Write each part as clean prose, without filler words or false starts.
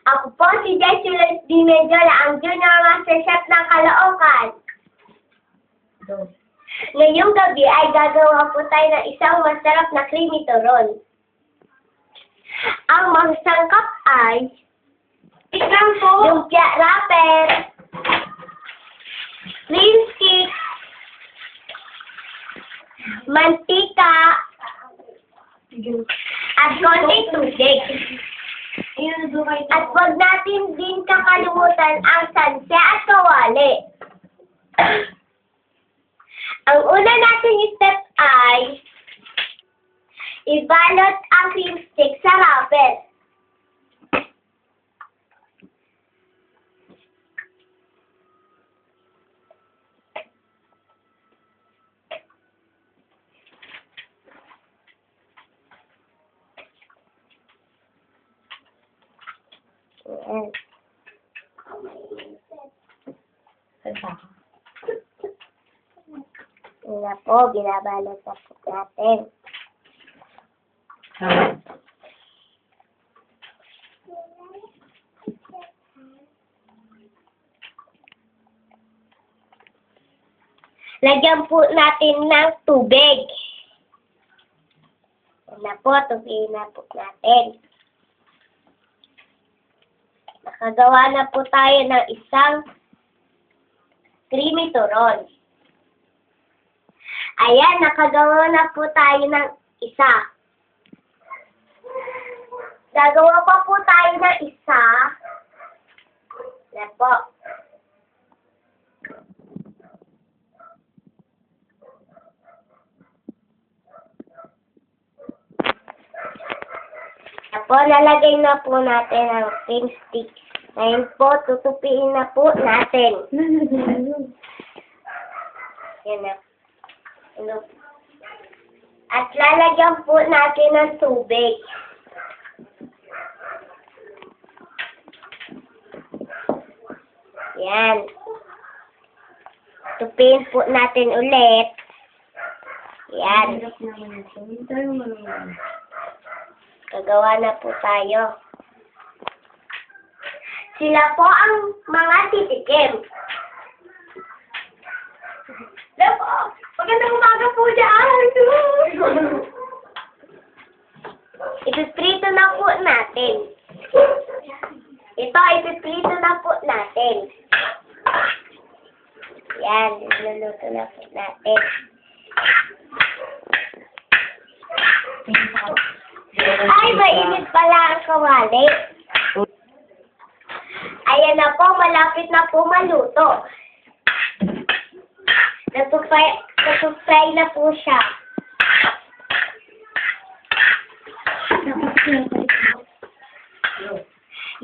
Ako po si Jessulas D. Medjola, ang Junior Master Chef ng Caloocan. Ngayong gabi ay gagawa po tayo ng isang masarap na creamy turon. Ang mga sangkap ay lumpia wrapper, cream stick, mantika, at konting tubig. At huwag natin din kakalimutan ang sanse at kawali. Ang una nating step ay ibalot ang cream stick sa wrapper. Ayan. Ayan na po, binabalot na po natin. Lagyan po natin ng tubig. Ayan na po, tubig na po natin. Nakagawa na po tayo ng isang creamy turon. Ayan, nakagawa na po tayo ng isa. Gagawa pa po tayo ng isa. Ayan po. Ayan po, lalagay na po natin ang cream stick. Ngayon po, tutupiin na po natin. Yan na. At lalagyan po natin ng tubig. Yan. Tupiin po natin ulit. Yan. Gagawa na po tayo. Sila po ang mga titikim. Sila po. Magandang umaga po dyan. Ipiprito na po natin. Ito, ipiprito na po natin. Yan, niluluto na po natin. Ay, mainit pala ang kawali. Ayan na po, malapit na po maluto. Natupray na po siya.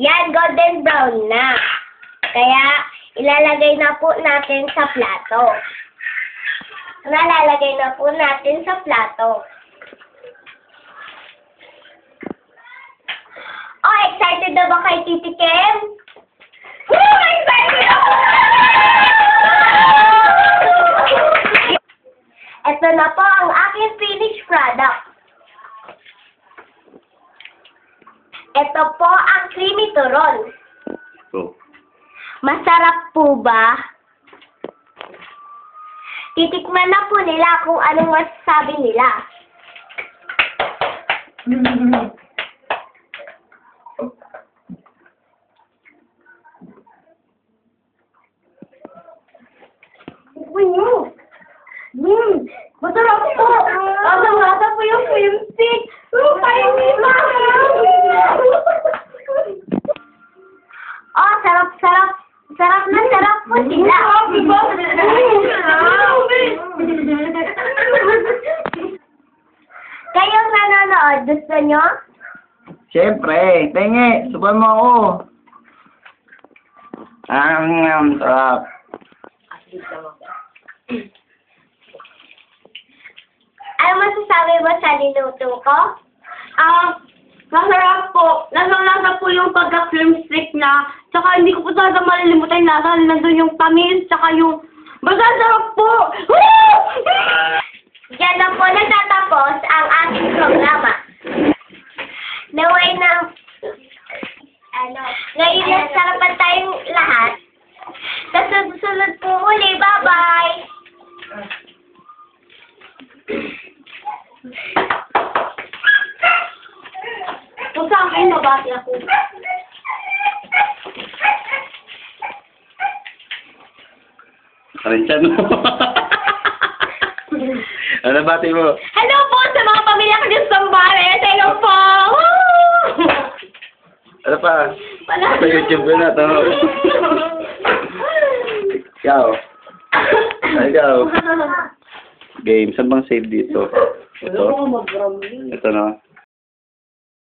Yan, golden brown na. Kaya, ilalagay na po natin sa plato. Nalalagay na po natin sa plato. Oh, excited na ba kay Titi Kim? Woo! Excited ako! Ito na po ang aking finished product. Ito po ang creamy turon. Oh. Masarap po ba? Titikman na po nila kung anong masasabi nila. Masarap po! Masarap po yung cream stick! Kayo nila! Oh, sarap-sarap! Sarap na sarap po sila! Kayong nanonood, gusto nyo? Siyempre, tingi, subukan mo ako. Sarap. Ano masasabi mo sa niluto ko? Masarap po. Lasang-lasa po yung pagka-cream stick na. Tsaka hindi ko po talaga malilimutan yung lasa. Nandun yung tamis, tsaka yung... Basta sarap po! Woo! Diyan na po natatapos ang ating programa. Naway na Ngayon nagsarapan tayong lahat. Sa susunod po uli. Bye-bye! Kung sa akin, mabati ako. Ano yan? Ano bati mo? Hello po sa mga pamilya ko dyan sa Sambales. Hello po! Woo! Ano pa? Wala. Sa YouTube ko na to. Ikaw. Ikaw. Game. Saan bang save dito? Ito. Ito na.